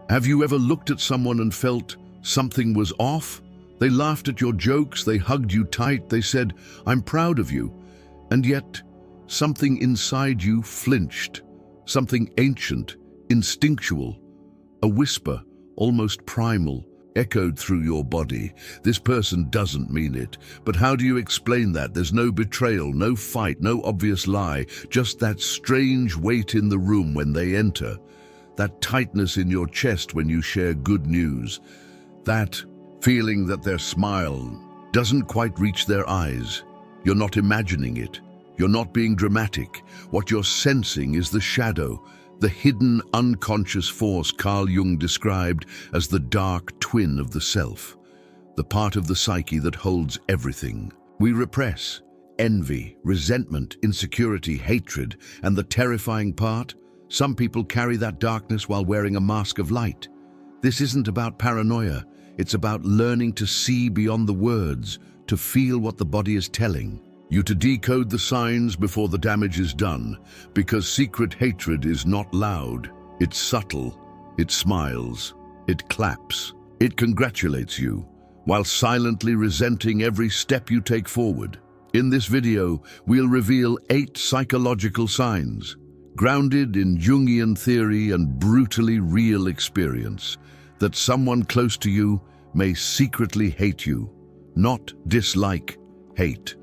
Have you ever looked at someone and felt something was off? They laughed at your jokes, they hugged you tight, they said, "I'm proud of you." And yet, something inside you flinched, something ancient, instinctual, a whisper, almost primal, echoed through your body. This person doesn't mean it. But how do you explain that? There's no betrayal, no fight, no obvious lie, just that strange weight in the room when they enter, that tightness in your chest when you share good news, that feeling that their smile doesn't quite reach their eyes. You're not imagining it. You're not being dramatic. What you're sensing is the shadow, the hidden unconscious force Carl Jung described as the dark twin of the self, the part of the psyche that holds everything. We repress envy, resentment, insecurity, hatred, and the terrifying part, some people carry that darkness while wearing a mask of light. This isn't about paranoia. It's about learning to see beyond the words, to feel what the body is telling you, to decode the signs before the damage is done, because secret hatred is not loud. It's subtle, it smiles, it claps, it congratulates you, while silently resenting every step you take forward. In this video, we'll reveal 8 psychological signs, grounded in Jungian theory and brutally real experience, that someone close to you may secretly hate you, not dislike, hate.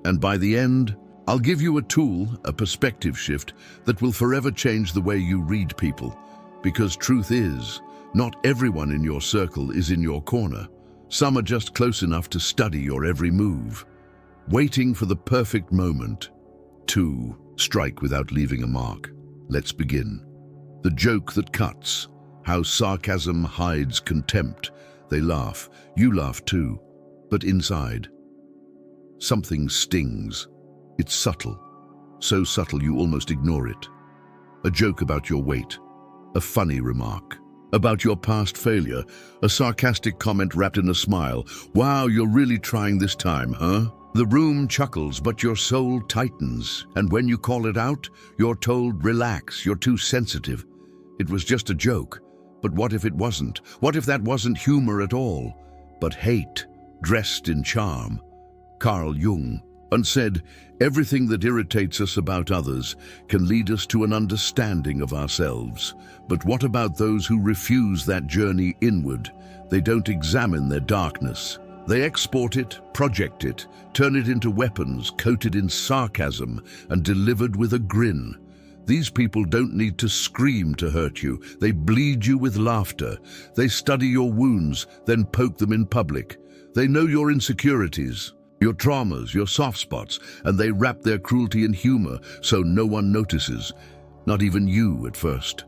And by the end, I'll give you a tool, a perspective shift that will forever change the way you read people. Because truth is, not everyone in your circle is in your corner. Some are just close enough to study your every move, waiting for the perfect moment to strike without leaving a mark. Let's begin. The joke that cuts, how sarcasm hides contempt. They laugh, you laugh too, but inside, something stings. It's subtle, so subtle you almost ignore it. A joke about your weight, a funny remark about your past failure, a sarcastic comment wrapped in a smile. "Wow, you're really trying this time, huh?" The room chuckles, but your soul tightens, and when you call it out, you're told, "Relax, you're too sensitive. It was just a joke." But what if it wasn't? What if that wasn't humor at all, but hate dressed in charm? Carl Jung once said, "Everything that irritates us about others can lead us to an understanding of ourselves. But what about those who refuse that journey inward? They don't examine their darkness. They export it, project it, turn it into weapons coated in sarcasm and delivered with a grin. These people don't need to scream to hurt you. They bleed you with laughter. They study your wounds, then poke them in public. They know your insecurities, your traumas, your soft spots, and they wrap their cruelty in humor so no one notices, not even you at first.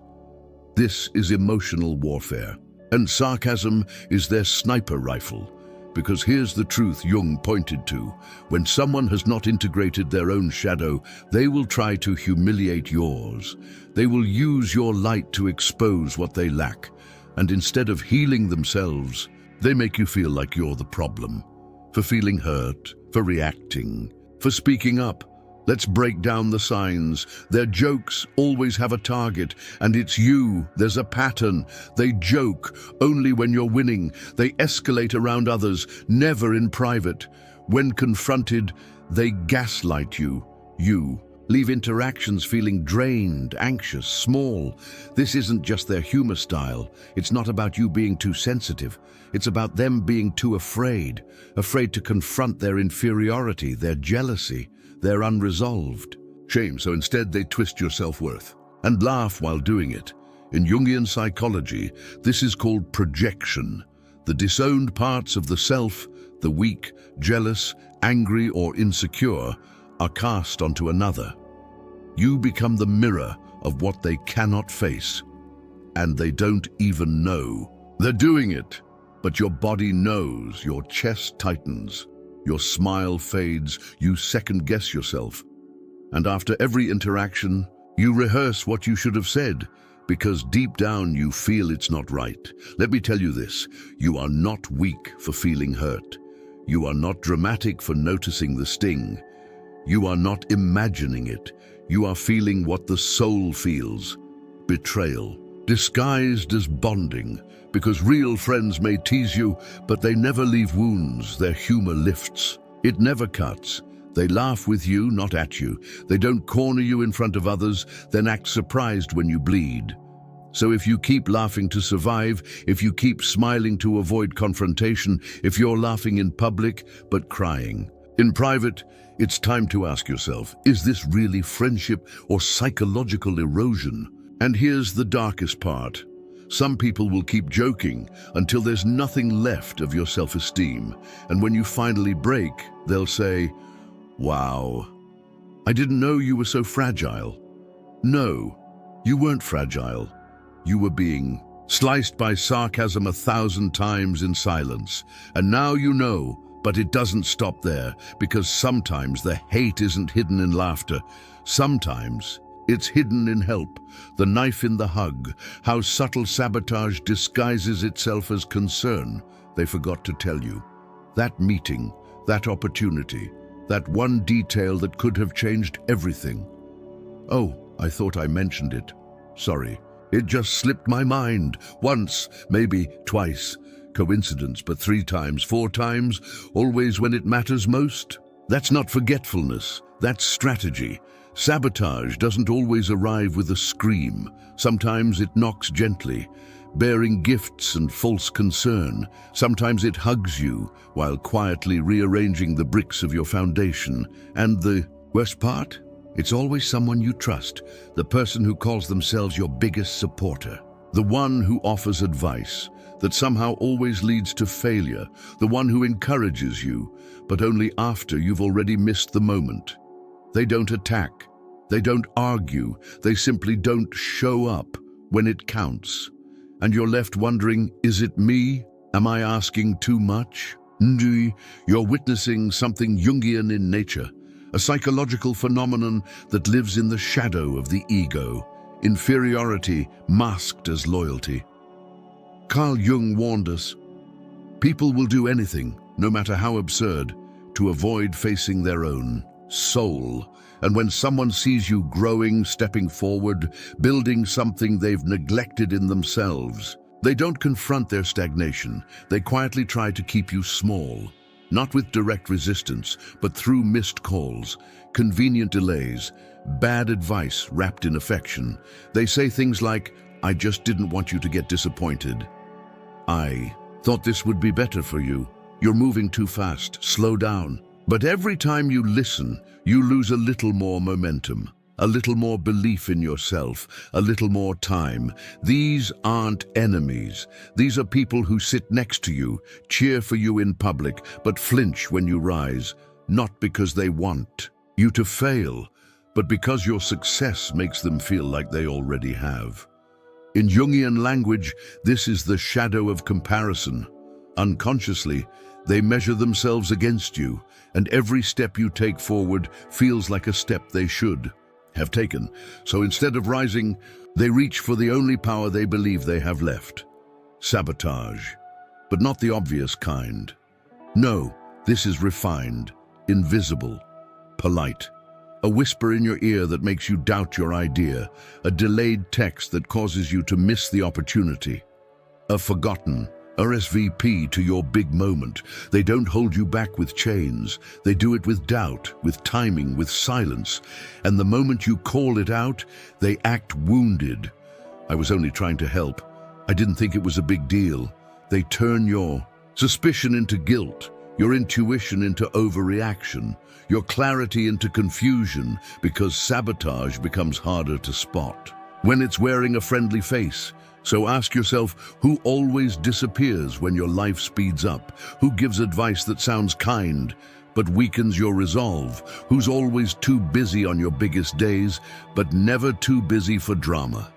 This is emotional warfare, and sarcasm is their sniper rifle. Because here's the truth Jung pointed to: when someone has not integrated their own shadow, they will try to humiliate yours. They will use your light to expose what they lack, and instead of healing themselves, they make you feel like you're the problem. For feeling hurt, for reacting, for speaking up. Let's break down the signs. Their jokes always have a target, and it's you. There's a pattern. They joke only when you're winning. They escalate around others, never in private. When confronted, they gaslight you. You leave interactions feeling drained, anxious, small. This isn't just their humor style. It's not about you being too sensitive. It's about them being too afraid to confront their inferiority, their jealousy, their unresolved shame. So instead they twist your self-worth and laugh while doing it. In Jungian psychology, this is called projection. The disowned parts of the self, the weak, jealous, angry, or insecure, are cast onto another. You become the mirror of what they cannot face, and they don't even know they're doing it. But your body knows, your chest tightens, your smile fades, you second-guess yourself. And after every interaction, you rehearse what you should have said, because deep down you feel it's not right. Let me tell you this: you are not weak for feeling hurt. You are not dramatic for noticing the sting. You are not imagining it. you are feeling what the soul feels: betrayal, disguised as bonding, because real friends may tease you, but they never leave wounds. Their humor lifts. It never cuts. They laugh with you, not at you. They don't corner you in front of others, then act surprised when you bleed. So if you keep laughing to survive, if you keep smiling to avoid confrontation, if you're laughing in public but crying in private, it's time to ask yourself, is this really friendship or psychological erosion? And here's the darkest part. Some people will keep joking until there's nothing left of your self-esteem. And when you finally break, they'll say, "Wow, I didn't know you were so fragile." No, you weren't fragile. You were being sliced by sarcasm 1,000 times in silence. And now you know, but it doesn't stop there, because sometimes the hate isn't hidden in laughter. Sometimes it's hidden in help, the knife in the hug, how subtle sabotage disguises itself as concern. They forgot to tell you. That meeting, that opportunity, that one detail that could have changed everything. "Oh, I thought I mentioned it. Sorry. It just slipped my mind. Once, maybe twice. Coincidence, but 3 times, 4 times, always when it matters most." That's not forgetfulness. That's strategy. Sabotage doesn't always arrive with a scream. Sometimes it knocks gently, bearing gifts and false concern. Sometimes it hugs you while quietly rearranging the bricks of your foundation. And the worst part? It's always someone you trust, the person who calls themselves your biggest supporter, the one who offers advice that somehow always leads to failure, the one who encourages you, but only after you've already missed the moment. They don't attack, they don't argue, they simply don't show up when it counts. And you're left wondering, is it me? Am I asking too much? You're witnessing something Jungian in nature, a psychological phenomenon that lives in the shadow of the ego, inferiority masked as loyalty. Carl Jung warned us, people will do anything, no matter how absurd, to avoid facing their own soul. And when someone sees you growing, stepping forward, building something they've neglected in themselves, they don't confront their stagnation. They quietly try to keep you small. Not with direct resistance, but through missed calls, convenient delays, bad advice wrapped in affection. They say things like, "I just didn't want you to get disappointed. I thought this would be better for you. You're moving too fast. Slow down." But every time you listen, you lose a little more momentum, a little more belief in yourself, a little more time. These aren't enemies. These are people who sit next to you, cheer for you in public, but flinch when you rise, not because they want you to fail, but because your success makes them feel like they already have. In Jungian language, this is the shadow of comparison. Unconsciously, they measure themselves against you, and every step you take forward feels like a step they should have taken. So instead of rising, they reach for the only power they believe they have left: sabotage. But not the obvious kind. No, this is refined, invisible, polite. A whisper in your ear that makes you doubt your idea, a delayed text that causes you to miss the opportunity, a forgotten RSVP to your big moment. They don't hold you back with chains. They do it with doubt, with timing, with silence. And the moment you call it out, they act wounded. "I was only trying to help. I didn't think it was a big deal." They turn your suspicion into guilt, your intuition into overreaction, your clarity into confusion, because sabotage becomes harder to spot when it's wearing a friendly face. So ask yourself, who always disappears when your life speeds up? Who gives advice that sounds kind but weakens your resolve? Who's always too busy on your biggest days but never too busy for drama?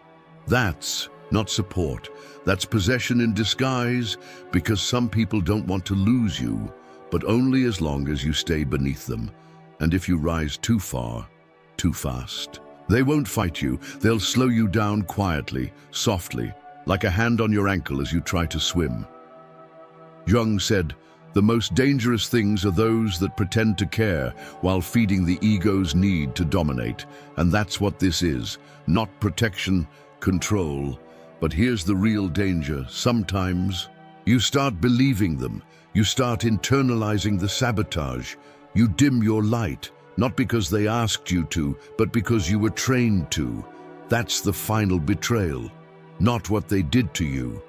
That's not support. That's possession in disguise, because some people don't want to lose you, but only as long as you stay beneath them. And if you rise too far, too fast, they won't fight you. They'll slow you down quietly, softly, like a hand on your ankle as you try to swim. Jung said, The most dangerous things are those that pretend to care while feeding the ego's need to dominate. And that's what this is. Not protection, control. But here's the real danger. Sometimes you start believing them. You start internalizing the sabotage. You dim your light, not because they asked you to, but because you were trained to. That's the final betrayal. Not what they did to you,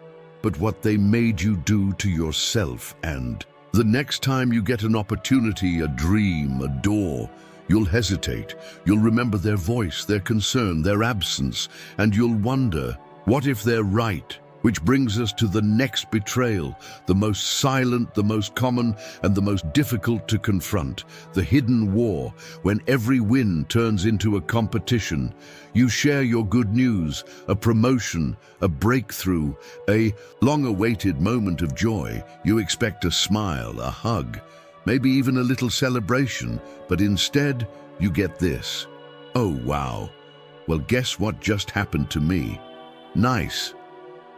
but what they made you do to yourself. And the next time you get an opportunity, a dream, a door, you'll hesitate. You'll remember their voice, their concern, their absence, and you'll wonder, what if they're right? Which brings us to the next betrayal, the most silent, the most common, and the most difficult to confront, the hidden war, when every win turns into a competition. You share your good news, a promotion, a breakthrough, a long-awaited moment of joy. You expect a smile, a hug, maybe even a little celebration, but instead you get this. Oh, wow. Well, guess what just happened to me? Nice.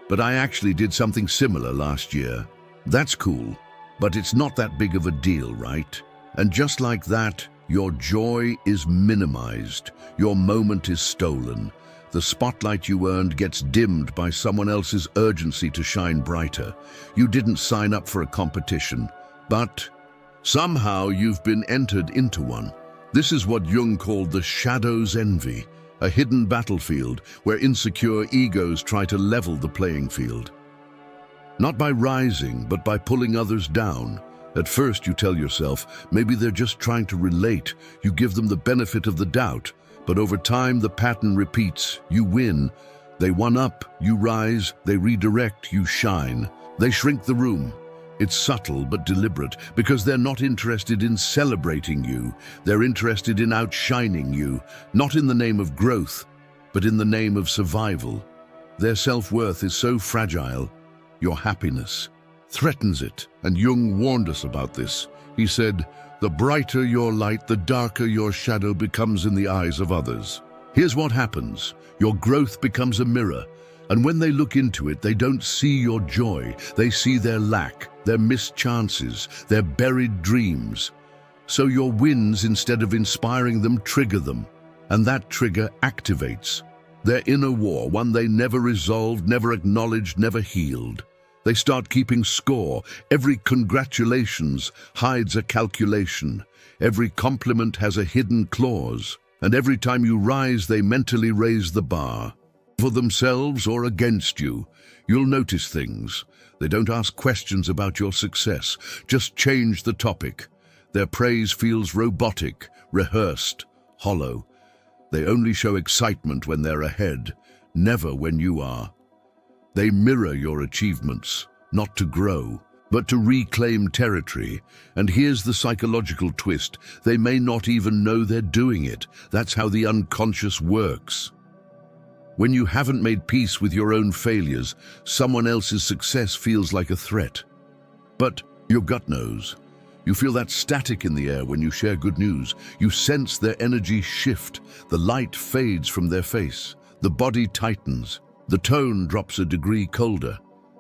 But I actually did something similar last year. That's cool, but it's not that big of a deal, right? And just like that, your joy is minimized. Your moment is stolen. The spotlight you earned gets dimmed by someone else's urgency to shine brighter. You didn't sign up for a competition, but somehow you've been entered into one. This is what Jung called the shadow's envy. A hidden battlefield where insecure egos try to level the playing field. Not by rising, but by pulling others down. At first you tell yourself, maybe they're just trying to relate. You give them the benefit of the doubt. But over time the pattern repeats. You win. They one up. You rise. They redirect. You shine. They shrink the room. It's subtle but deliberate, because they're not interested in celebrating you. They're interested in outshining you, not in the name of growth, but in the name of survival. Their self-worth is so fragile, your happiness threatens it. And Jung warned us about this. He said, the brighter your light, the darker your shadow becomes in the eyes of others. Here's what happens. Your growth becomes a mirror. And when they look into it, they don't see your joy. They see their lack, their missed chances, their buried dreams. So your wins, instead of inspiring them, trigger them. And that trigger activates their inner war, one they never resolved, never acknowledged, never healed. They start keeping score. Every congratulations hides a calculation. Every compliment has a hidden clause. And every time you rise, they mentally raise the bar. For themselves or against you, you'll notice things. They don't ask questions about your success, just change the topic. Their praise feels robotic, rehearsed, hollow. They only show excitement when they're ahead, never when you are. They mirror your achievements, not to grow, but to reclaim territory. And here's the psychological twist. They may not even know they're doing it. That's how the unconscious works. When you haven't made peace with your own failures, someone else's success feels like a threat. But your gut knows. You feel that static in the air when you share good news. You sense their energy shift. The light fades from their face. The body tightens. The tone drops a degree colder.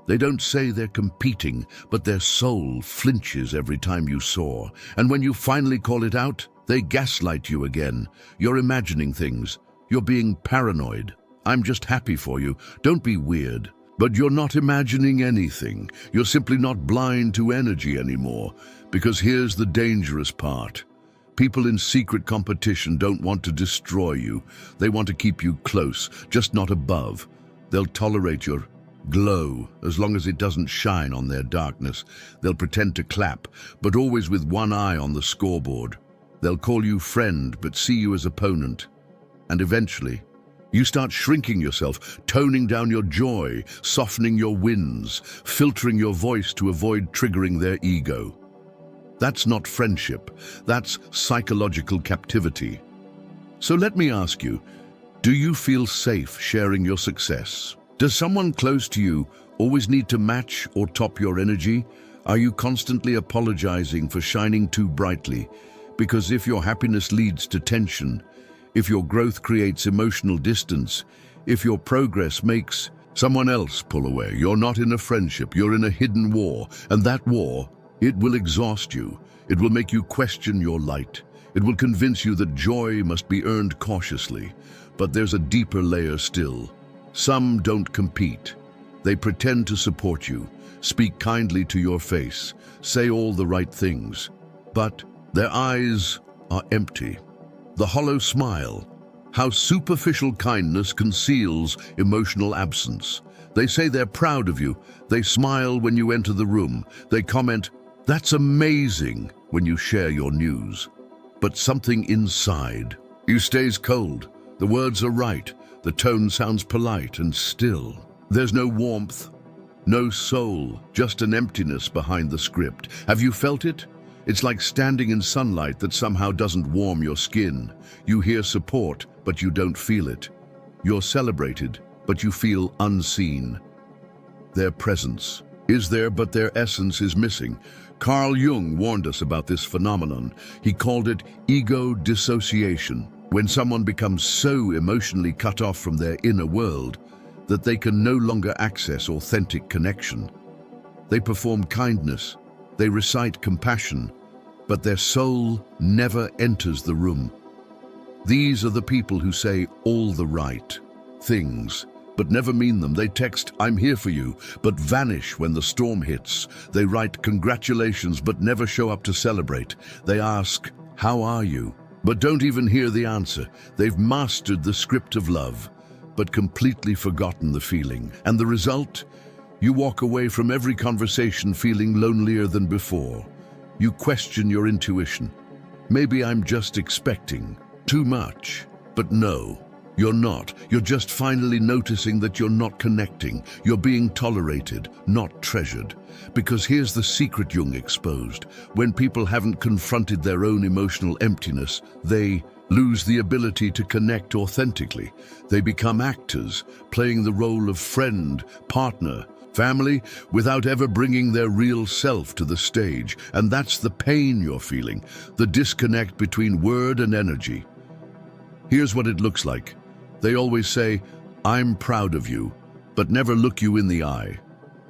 They don't say they're competing, but their soul flinches every time you soar. And when you finally call it out, they gaslight you again. You're imagining things. You're being paranoid. I'm just happy for you. Don't be weird. But you're not imagining anything. You're simply not blind to energy anymore. Because here's the dangerous part. People in secret competition don't want to destroy you. They want to keep you close, just not above. They'll tolerate your glow as long as it doesn't shine on their darkness. They'll pretend to clap, but always with one eye on the scoreboard. They'll call you friend, but see you as opponent. And eventually, you start shrinking yourself, toning down your joy, softening your wins, filtering your voice to avoid triggering their ego. That's not friendship. That's psychological captivity. So let me ask you, do you feel safe sharing your success? Does someone close to you always need to match or top your energy? Are you constantly apologizing for shining too brightly? Because if your happiness leads to tension, if your growth creates emotional distance, if your progress makes someone else pull away, you're not in a friendship, you're in a hidden war. And that war It will exhaust you. It will make you question your light. It will convince you that joy must be earned cautiously. But there's a deeper layer still. Some don't compete. They pretend to support you, speak kindly to your face, say all the right things. But their eyes are empty. The hollow smile. How superficial kindness conceals emotional absence. They say they're proud of you. They smile when you enter the room. They comment, "That's amazing," when you share your news. But something inside you stays cold. The words are right. The tone sounds polite and still. There's no warmth, no soul, just an emptiness behind the script. Have you felt it? It's like standing in sunlight that somehow doesn't warm your skin. You hear support, but you don't feel it. You're celebrated, but you feel unseen. Their presence is there, but their essence is missing. Carl Jung warned us about this phenomenon. He called it ego dissociation, when someone becomes so emotionally cut off from their inner world that they can no longer access authentic connection. They perform kindness, they recite compassion, but their soul never enters the room. These are the people who say all the right things, but never mean them. They text, "I'm here for you," but vanish when the storm hits. They write congratulations, but never show up to celebrate. They ask, "How are you?" but don't even hear the answer. They've mastered the script of love, but completely forgotten the feeling. And the result? You walk away from every conversation feeling lonelier than before. You question your intuition. Maybe I'm just expecting too much. But no, you're not. You're just finally noticing that you're not connecting. You're being tolerated, not treasured. Because here's the secret Jung exposed. When people haven't confronted their own emotional emptiness, they lose the ability to connect authentically. They become actors, playing the role of friend, partner, family, without ever bringing their real self to the stage. And that's the pain you're feeling, the disconnect between word and energy. Here's what it looks like. They always say, "I'm proud of you," but never look you in the eye.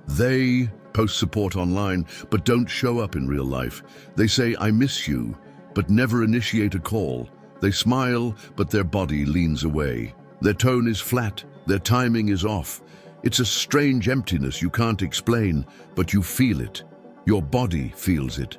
They post support online, but don't show up in real life. They say, "I miss you," but never initiate a call. They smile, but their body leans away. Their tone is flat, their timing is off. It's a strange emptiness you can't explain, but you feel it. Your body feels it.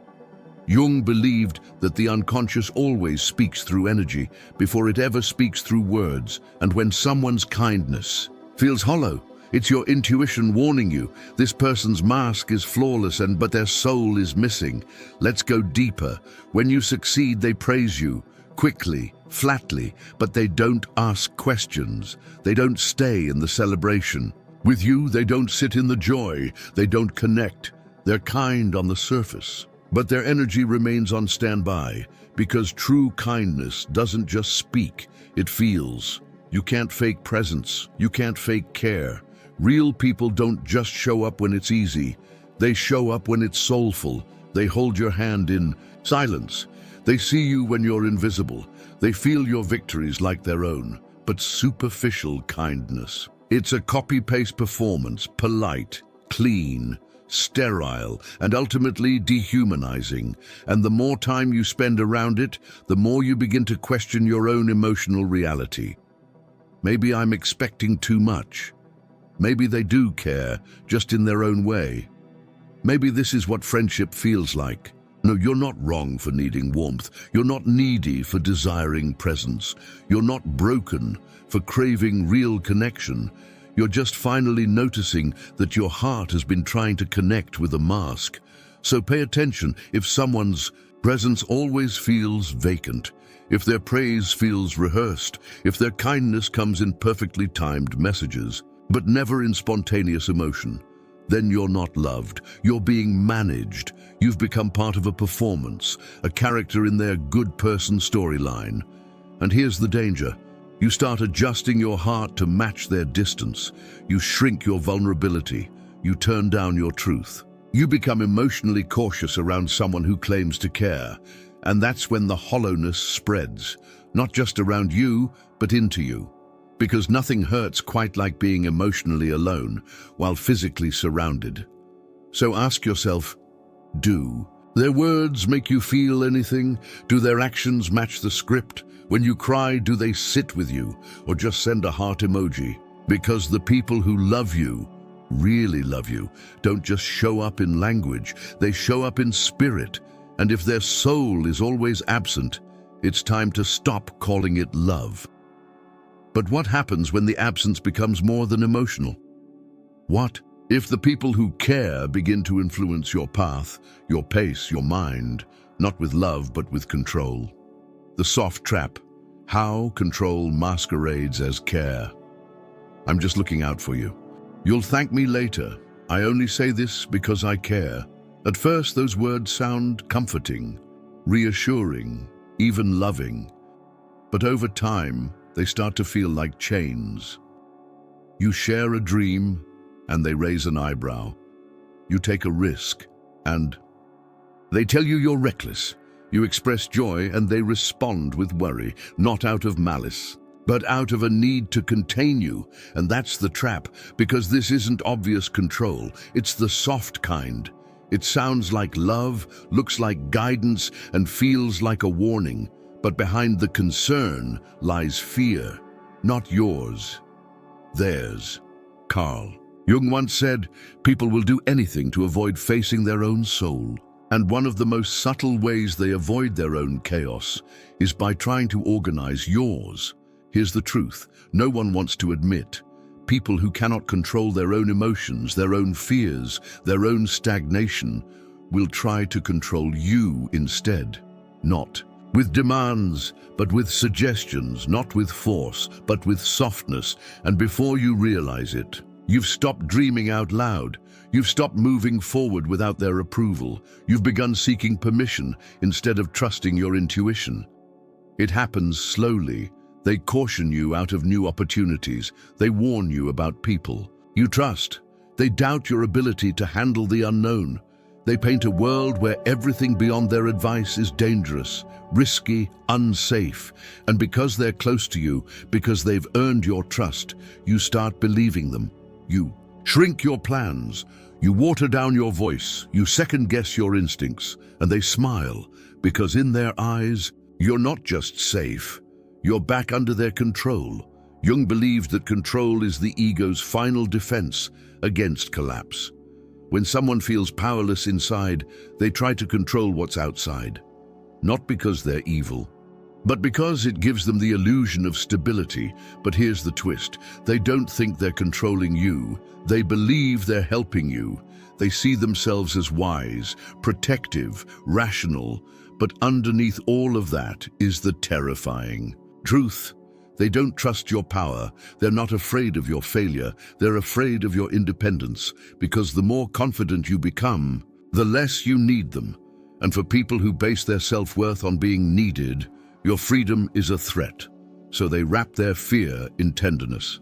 Jung believed that the unconscious always speaks through energy before it ever speaks through words. And when someone's kindness feels hollow, it's your intuition warning you. This person's mask is flawless, but their soul is missing. Let's go deeper. When you succeed, they praise you. Quickly, flatly, but they don't ask questions. They don't stay in the celebration. With you, they don't sit in the joy. They don't connect. They're kind on the surface, but their energy remains on standby, because true kindness doesn't just speak, it feels. You can't fake presence. You can't fake care. Real people don't just show up when it's easy. They show up when it's soulful. They hold your hand in silence. They see you when you're invisible. They feel your victories like their own. But superficial kindness, it's a copy-paste performance, polite, clean, sterile, and ultimately dehumanizing. And the more time you spend around it, the more you begin to question your own emotional reality. Maybe I'm expecting too much. Maybe they do care, just in their own way. Maybe this is what friendship feels like. No, you're not wrong for needing warmth. You're not needy for desiring presence. You're not broken for craving real connection. You're just finally noticing that your heart has been trying to connect with a mask. So pay attention if someone's presence always feels vacant, if their praise feels rehearsed, if their kindness comes in perfectly timed messages, but never in spontaneous emotion. Then you're not loved. You're being managed. You've become part of a performance, a character in their good person storyline. And here's the danger. You start adjusting your heart to match their distance. You shrink your vulnerability. You turn down your truth. You become emotionally cautious around someone who claims to care. And that's when the hollowness spreads, not just around you, but into you. Because nothing hurts quite like being emotionally alone while physically surrounded. So ask yourself, do. Their words make you feel anything? Do their actions match the script? When you cry, do they sit with you, or just send a heart emoji? Because the people who love you, really love you, don't just show up in language, they show up in spirit. And if their soul is always absent, it's time to stop calling it love. But what happens when the absence becomes more than emotional? What if the people who care begin to influence your path, your pace, your mind, not with love but with control? The soft trap. How control masquerades as care. I'm just looking out for you. You'll thank me later. I only say this because I care. At first, those words sound comforting, reassuring, even loving. But over time, they start to feel like chains. You share a dream, and they raise an eyebrow. You take a risk, and they tell you you're reckless. You express joy, and they respond with worry, not out of malice, but out of a need to contain you. And that's the trap, because this isn't obvious control. It's the soft kind. It sounds like love, looks like guidance, and feels like a warning. But behind the concern lies fear, not yours, theirs. Carl Jung once said, people will do anything to avoid facing their own soul. And one of the most subtle ways they avoid their own chaos is by trying to organize yours. Here's the truth. No one wants to admit. People who cannot control their own emotions, their own fears, their own stagnation, will try to control you instead. Not with demands, but with suggestions, not with force, but with softness. And before you realize it, you've stopped dreaming out loud. You've stopped moving forward without their approval. You've begun seeking permission instead of trusting your intuition. It happens slowly. They caution you out of new opportunities. They warn you about people you trust. They doubt your ability to handle the unknown. They paint a world where everything beyond their advice is dangerous, risky, unsafe. And because they're close to you, because they've earned your trust, you start believing them. You shrink your plans. You water down your voice. You second-guess your instincts. And they smile, because in their eyes, you're not just safe. You're back under their control. Jung believed that control is the ego's final defense against collapse. When someone feels powerless inside, they try to control what's outside. Not because they're evil, but because it gives them the illusion of stability. But here's the twist. They don't think they're controlling you. They believe they're helping you. They see themselves as wise, protective, rational. But underneath all of that is the terrifying truth. They don't trust your power. They're not afraid of your failure. They're afraid of your independence, because the more confident you become, the less you need them. And for people who base their self-worth on being needed, your freedom is a threat. So they wrap their fear in tenderness.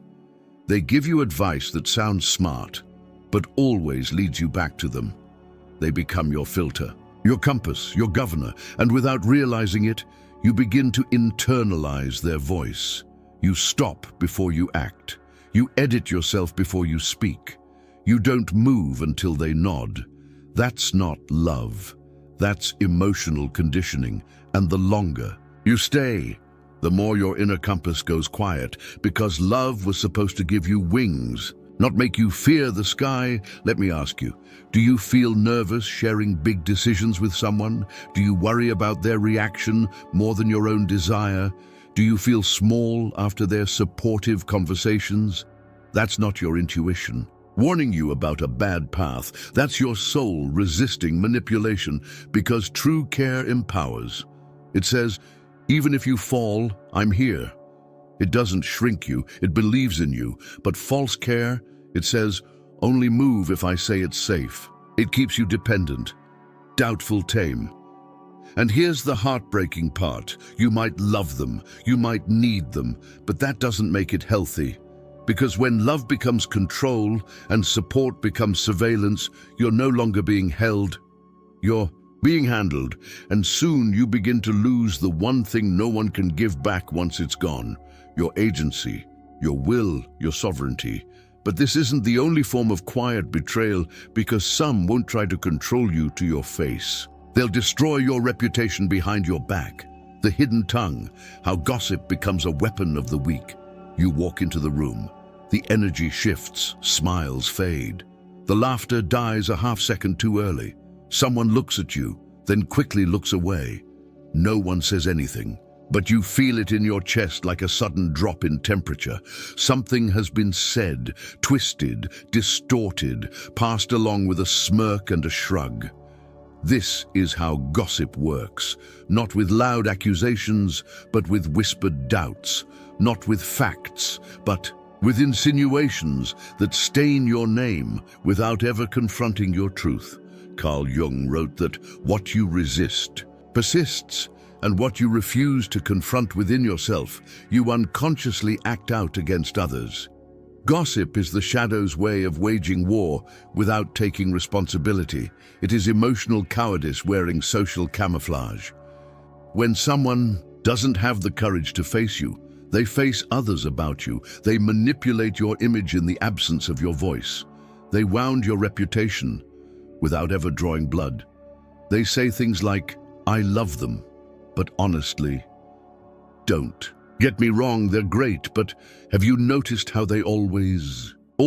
They give you advice that sounds smart, but always leads you back to them. They become your filter, your compass, your governor, and without realizing it, you begin to internalize their voice. You stop before you act. You edit yourself before you speak. You don't move until they nod. That's not love. That's emotional conditioning. And the longer you stay, the more your inner compass goes quiet, because love was supposed to give you wings, not make you fear the sky. Let me ask you, do you feel nervous sharing big decisions with someone? Do you worry about their reaction more than your own desire? Do you feel small after their supportive conversations? That's not your intuition warning you about a bad path. That's your soul resisting manipulation, because true care empowers. It says, even if you fall, I'm here. It doesn't shrink you, it believes in you. But false care, it says, only move if I say it's safe. It keeps you dependent, doubtful, tame. And here's the heartbreaking part. You might love them, you might need them, but that doesn't make it healthy. Because when love becomes control and support becomes surveillance, you're no longer being held, you're being handled. And soon you begin to lose the one thing no one can give back once it's gone: your agency, your will, your sovereignty. But this isn't the only form of quiet betrayal, because some won't try to control you to your face. They'll destroy your reputation behind your back. The hidden tongue, how gossip becomes a weapon of the weak. You walk into the room. The energy shifts, smiles fade. The laughter dies a half-second too early. Someone looks at you, then quickly looks away. No one says anything, but you feel it in your chest like a sudden drop in temperature. Something has been said, twisted, distorted, passed along with a smirk and a shrug. This is how gossip works, not with loud accusations, but with whispered doubts, not with facts, but with insinuations that stain your name without ever confronting your truth. Carl Jung wrote that what you resist persists, and what you refuse to confront within yourself, you unconsciously act out against others. Gossip is the shadow's way of waging war without taking responsibility. It is emotional cowardice wearing social camouflage. When someone doesn't have the courage to face you, they face others about you. They manipulate your image in the absence of your voice. They wound your reputation without ever drawing blood. They say things like, "I love them," but honestly, don't. Get me wrong, they're great, but have you noticed how they all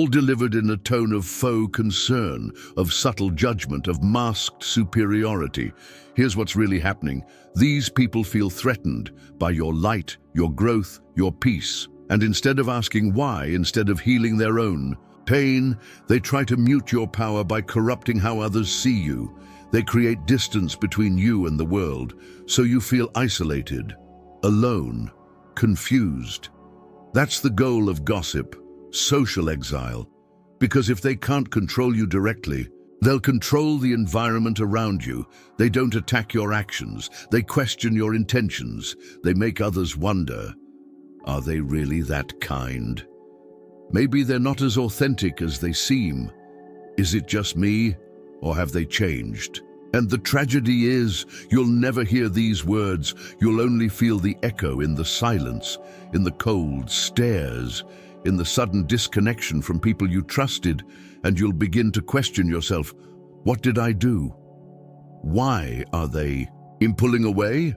delivered in a tone of faux concern, of subtle judgment, of masked superiority? Here's what's really happening. These people feel threatened by your light, your growth, your peace. And instead of asking why, instead of healing their own pain, they try to mute your power by corrupting how others see you. They create distance between you and the world, so you feel isolated, alone, confused. That's the goal of gossip, social exile. Because if they can't control you directly, they'll control the environment around you. They don't attack your actions. They question your intentions. They make others wonder, are they really that kind? Maybe they're not as authentic as they seem. Is it just me, or have they changed? And the tragedy is, you'll never hear these words. You'll only feel the echo in the silence, in the cold stares, in the sudden disconnection from people you trusted, and you'll begin to question yourself, what did I do? Why are they pulling away?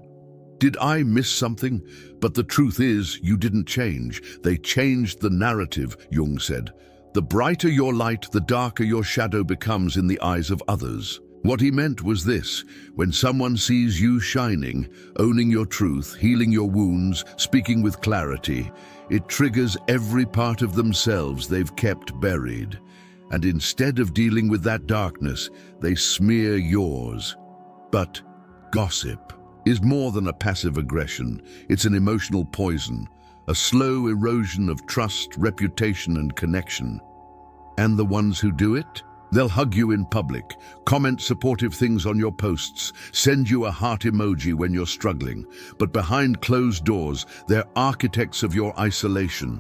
Did I miss something? But the truth is, you didn't change. They changed the narrative, Jung said. The brighter your light, the darker your shadow becomes in the eyes of others. What he meant was this: when someone sees you shining, owning your truth, healing your wounds, speaking with clarity, it triggers every part of themselves they've kept buried. And instead of dealing with that darkness, they smear yours. But gossip is more than a passive aggression. It's an emotional poison, a slow erosion of trust, reputation, and connection. And the ones who do it? They'll hug you in public, comment supportive things on your posts, send you a heart emoji when you're struggling. But behind closed doors, they're architects of your isolation.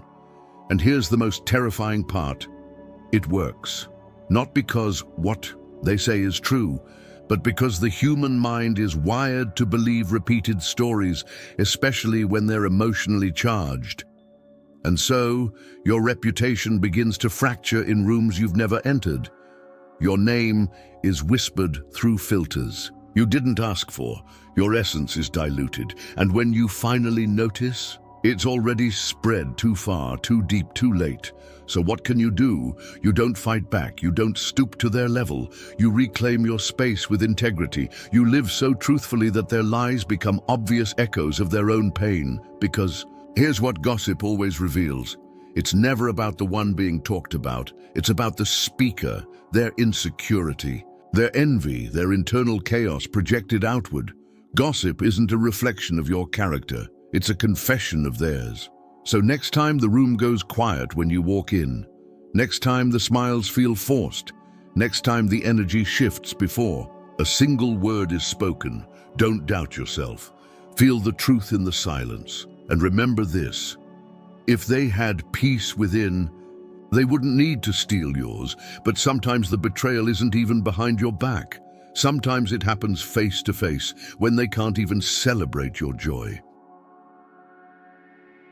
And here's the most terrifying part. It works. Not because what they say is true, but because the human mind is wired to believe repeated stories, especially when they're emotionally charged. And so, your reputation begins to fracture in rooms you've never entered. Your name is whispered through filters you didn't ask for. Your essence is diluted, and when you finally notice, it's already spread too far, too deep, too late. So what can you do? You don't fight back. You don't stoop to their level. You reclaim your space with integrity. You live so truthfully that their lies become obvious echoes of their own pain. Because here's what gossip always reveals. It's never about the one being talked about. It's about the speaker, their insecurity, their envy, their internal chaos projected outward. Gossip isn't a reflection of your character. It's a confession of theirs. So next time the room goes quiet when you walk in, next time the smiles feel forced, next time the energy shifts before a single word is spoken, don't doubt yourself. Feel the truth in the silence. And remember this: if they had peace within, they wouldn't need to steal yours. But sometimes the betrayal isn't even behind your back. Sometimes it happens face to face, when they can't even celebrate your joy.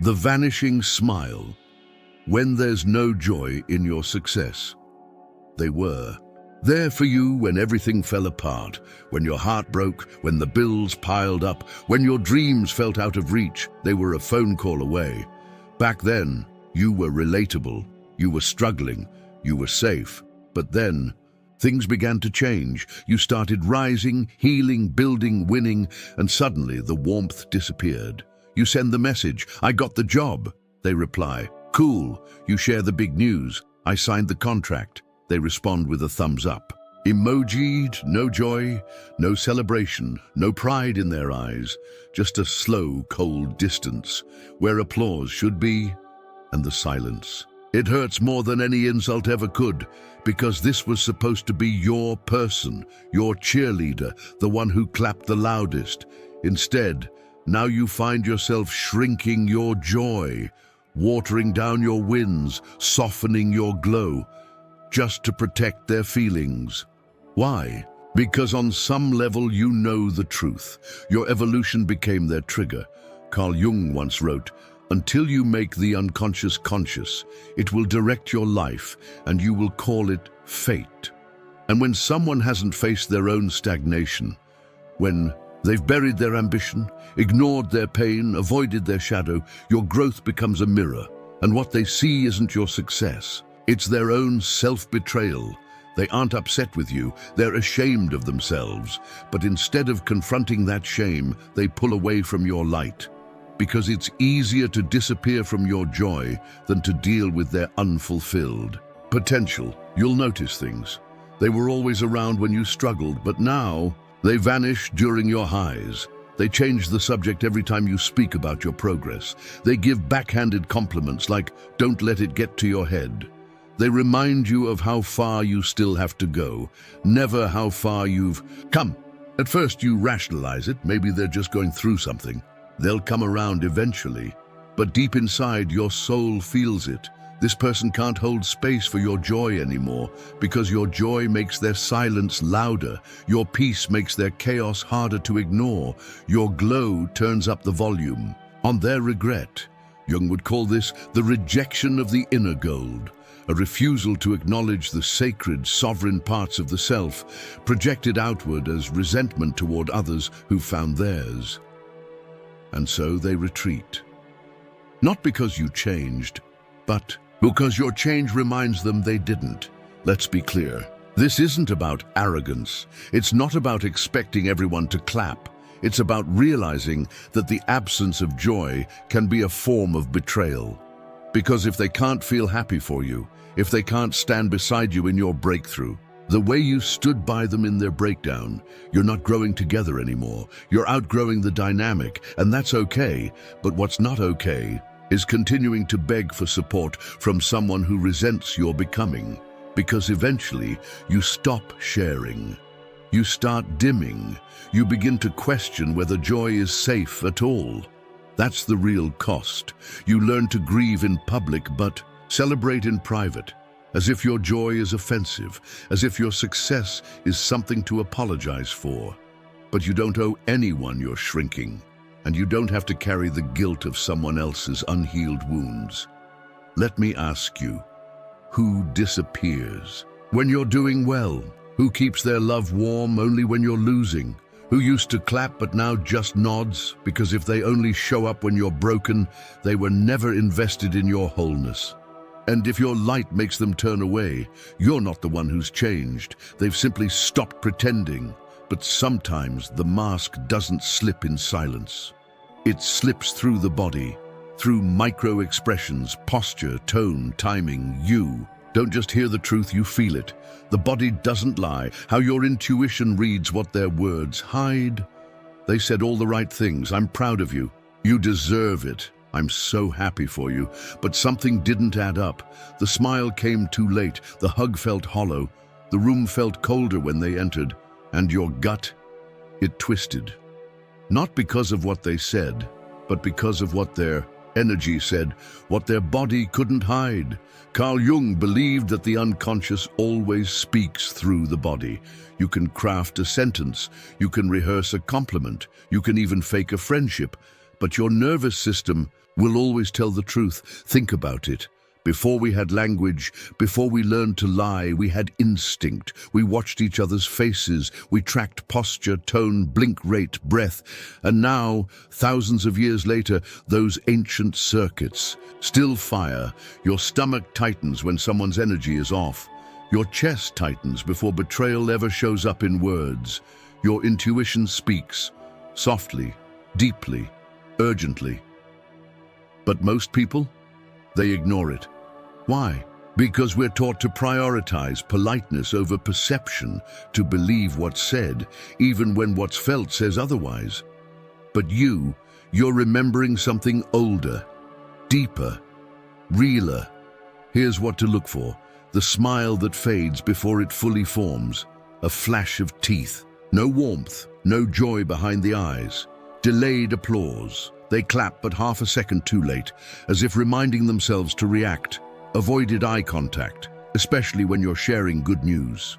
The vanishing smile. when there's no joy in your success. They were there for you when everything fell apart, when your heart broke, when the bills piled up, when your dreams felt out of reach. They were a phone call away. Back then, you were relatable, you were struggling, you were safe. But then, things began to change. You started rising, healing, building, winning, and suddenly the warmth disappeared. You send the message, "I got the job." They reply, "Cool." You share the big news, "I signed the contract." They respond with a thumbs up. Emojied, no joy, no celebration, no pride in their eyes, just a slow, cold distance where applause should be, and the silence. It hurts more than any insult ever could, because this was supposed to be your person, your cheerleader, the one who clapped the loudest. Instead, now you find yourself shrinking your joy, watering down your wins, softening your glow, just to protect their feelings. Why? Because on some level you know the truth. Your evolution became their trigger. Carl Jung once wrote, "Until you make the unconscious conscious, it will direct your life, and you will call it fate." And when someone hasn't faced their own stagnation, when they've buried their ambition, ignored their pain, avoided their shadow, your growth becomes a mirror, and what they see isn't your success. It's their own self-betrayal. They aren't upset with you, they're ashamed of themselves. But instead of confronting that shame, they pull away from your light. Because it's easier to disappear from your joy than to deal with their unfulfilled potential. You'll notice things. They were always around when you struggled, but now they vanish during your highs. They change the subject every time you speak about your progress. They give backhanded compliments like, "Don't let it get to your head." They remind you of how far you still have to go, never how far you've come. At first you rationalize it, maybe they're just going through something. They'll come around eventually, but deep inside your soul feels it. This person can't hold space for your joy anymore, because your joy makes their silence louder, your peace makes their chaos harder to ignore, your glow turns up the volume. On their regret, Jung would call this the rejection of the inner gold, a refusal to acknowledge the sacred, sovereign parts of the self, projected outward as resentment toward others who found theirs. And so they retreat. Not because you changed, but because your change reminds them they didn't. Let's be clear. This isn't about arrogance. It's not about expecting everyone to clap. It's about realizing that the absence of joy can be a form of betrayal. Because if they can't feel happy for you, if they can't stand beside you in your breakthrough, the way you stood by them in their breakdown, you're not growing together anymore. You're outgrowing the dynamic, and that's okay. But what's not okay is continuing to beg for support from someone who resents your becoming. Because eventually, you stop sharing. You start dimming. You begin to question whether joy is safe at all. That's the real cost. You learn to grieve in public, but celebrate in private, as if your joy is offensive, as if your success is something to apologize for. But you don't owe anyone your shrinking, and you don't have to carry the guilt of someone else's unhealed wounds. Let me ask you, who disappears when you're doing well? Who keeps their love warm only when you're losing? Who used to clap but now just nods, because if they only show up when you're broken, they were never invested in your wholeness. And if your light makes them turn away, you're not the one who's changed. They've simply stopped pretending. But sometimes the mask doesn't slip in silence. It slips through the body, through micro-expressions, posture, tone, timing. You don't just hear the truth, you feel it. The body doesn't lie. How your intuition reads what their words hide. They said all the right things. I'm proud of you. You deserve it. I'm so happy for you. But something didn't add up. The smile came too late. The hug felt hollow. The room felt colder when they entered. And your gut, it twisted. Not because of what they said, but because of what their energy said, what their body couldn't hide. Carl Jung believed that the unconscious always speaks through the body. You can craft a sentence, you can rehearse a compliment, you can even fake a friendship, but your nervous system will always tell the truth. Think about it. Before we had language, before we learned to lie, we had instinct. We watched each other's faces. We tracked posture, tone, blink rate, breath. And now, thousands of years later, those ancient circuits still fire. Your stomach tightens when someone's energy is off. Your chest tightens before betrayal ever shows up in words. Your intuition speaks, softly, deeply, urgently. But most people, they ignore it. Why? Because we're taught to prioritize politeness over perception, to believe what's said, even when what's felt says otherwise. But you're remembering something older, deeper, realer. Here's what to look for: the smile that fades before it fully forms, a flash of teeth, no warmth, no joy behind the eyes, delayed applause. They clap but half a second too late, as if reminding themselves to react. Avoided eye contact, especially when you're sharing good news.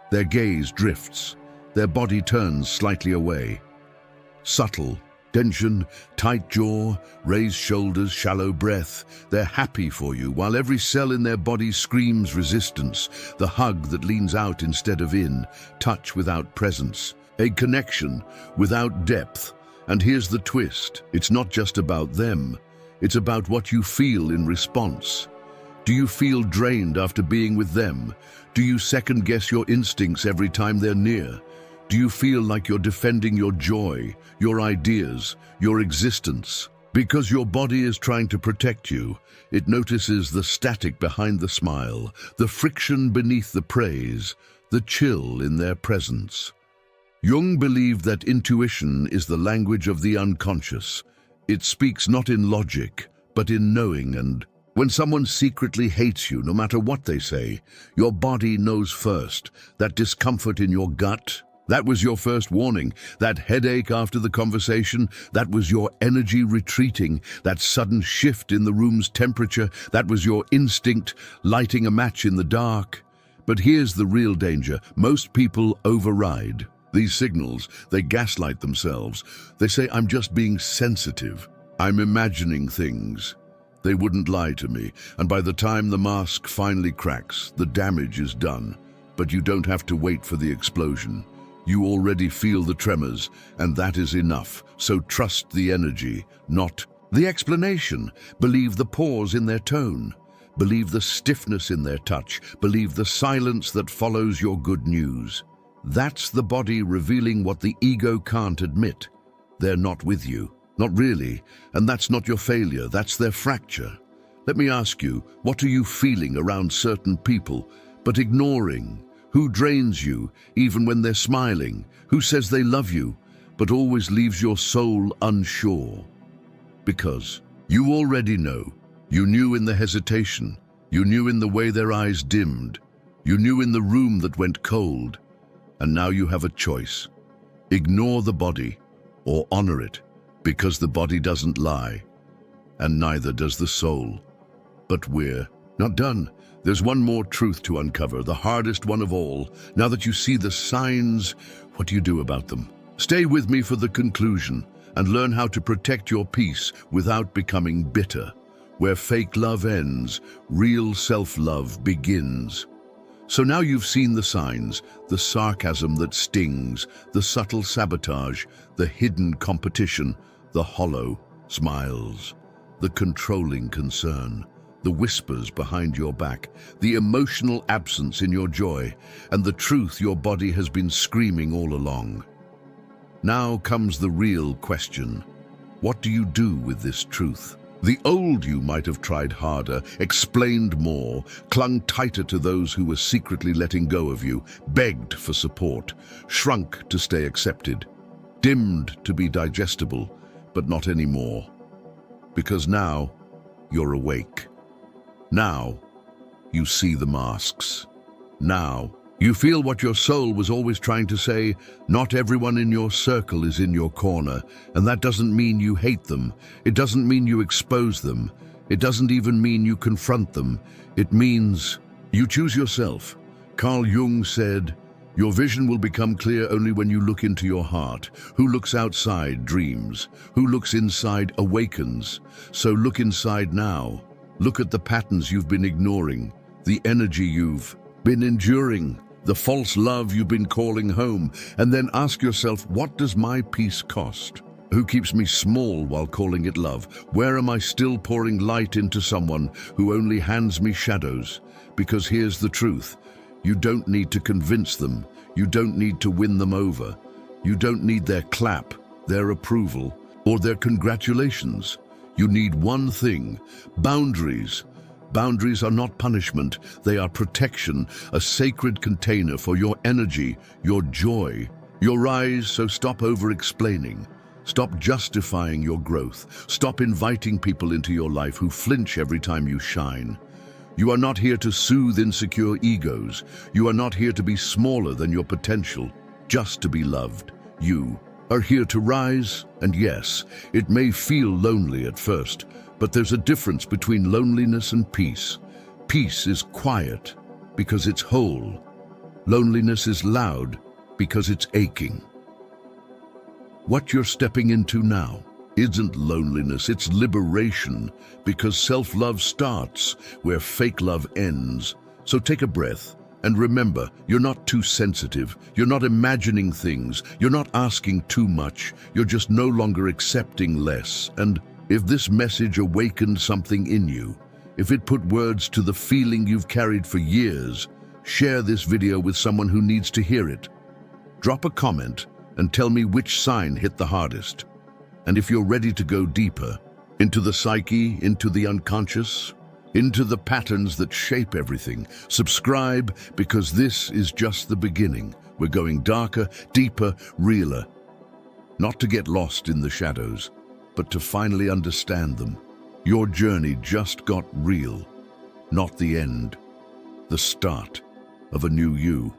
Their gaze drifts, their body turns slightly away. Subtle, tension, tight jaw, raised shoulders, shallow breath. They're happy for you, while every cell in their body screams resistance. The hug that leans out instead of in, touch without presence, a connection without depth. And here's the twist: it's not just about them, it's about what you feel in response. Do you feel drained after being with them? Do you second-guess your instincts every time they're near? Do you feel like you're defending your joy, your ideas, your existence? Because your body is trying to protect you, it notices the static behind the smile, the friction beneath the praise, the chill in their presence. Jung believed that intuition is the language of the unconscious. It speaks not in logic, but in knowing. And when someone secretly hates you, no matter what they say, your body knows first. That discomfort in your gut, that was your first warning. That headache after the conversation, that was your energy retreating. That sudden shift in the room's temperature, that was your instinct lighting a match in the dark. But here's the real danger: most people override these signals. They gaslight themselves. They say, "I'm just being sensitive. I'm imagining things. They wouldn't lie to me." And by the time the mask finally cracks, the damage is done. But you don't have to wait for the explosion. You already feel the tremors, and that is enough. So trust the energy, not the explanation. Believe the pause in their tone. Believe the stiffness in their touch. Believe the silence that follows your good news. That's the body revealing what the ego can't admit. They're not with you. Not really. And that's not your failure. That's their fracture. Let me ask you, what are you feeling around certain people, but ignoring? Who drains you, even when they're smiling? Who says they love you, but always leaves your soul unsure? Because you already know. You knew in the hesitation. You knew in the way their eyes dimmed. You knew in the room that went cold. And now you have a choice. Ignore the body or honor it, because the body doesn't lie, and neither does the soul. But we're not done. There's one more truth to uncover, the hardest one of all. Now that you see the signs, what do you do about them? Stay with me for the conclusion and learn how to protect your peace without becoming bitter. Where fake love ends, real self-love begins. So now you've seen the signs, the sarcasm that stings, the subtle sabotage, the hidden competition, the hollow smiles, the controlling concern, the whispers behind your back, the emotional absence in your joy, and the truth your body has been screaming all along. Now comes the real question. What do you do with this truth? The old you might have tried harder, explained more, clung tighter to those who were secretly letting go of you, begged for support, shrunk to stay accepted, dimmed to be digestible, but not anymore. Because now you're awake. Now you see the masks. Now you feel what your soul was always trying to say. Not everyone in your circle is in your corner, and that doesn't mean you hate them. It doesn't mean you expose them. It doesn't even mean you confront them. It means you choose yourself. Carl Jung said, "Your vision will become clear only when you look into your heart. Who looks outside dreams. Who looks inside awakens. So look inside now. Look at the patterns you've been ignoring, the energy you've been enduring, the false love you've been calling home, and then ask yourself, what does my peace cost? Who keeps me small while calling it love? Where am I still pouring light into someone who only hands me shadows? Because here's the truth. You don't need to convince them. You don't need to win them over. You don't need their clap, their approval, or their congratulations. You need one thing: boundaries. Boundaries are not punishment. They are protection, a sacred container for your energy, your joy, your rise. So stop over-explaining. Stop justifying your growth. Stop inviting people into your life who flinch every time you shine. You are not here to soothe insecure egos. You are not here to be smaller than your potential, just to be loved. You are here to rise, and yes, it may feel lonely at first, but there's a difference between loneliness and peace. Peace is quiet because it's whole. Loneliness is loud because it's aching. What you're stepping into now isn't loneliness, it's liberation, because self-love starts where fake love ends. So take a breath and remember, you're not too sensitive, you're not imagining things, you're not asking too much, you're just no longer accepting less. And if this message awakened something in you, if it put words to the feeling you've carried for years, share this video with someone who needs to hear it. Drop a comment and tell me which sign hit the hardest. And if you're ready to go deeper, into the psyche, into the unconscious, into the patterns that shape everything, subscribe, because this is just the beginning. We're going darker, deeper, realer. Not to get lost in the shadows, but to finally understand them. Your journey just got real, not the end, the start of a new you.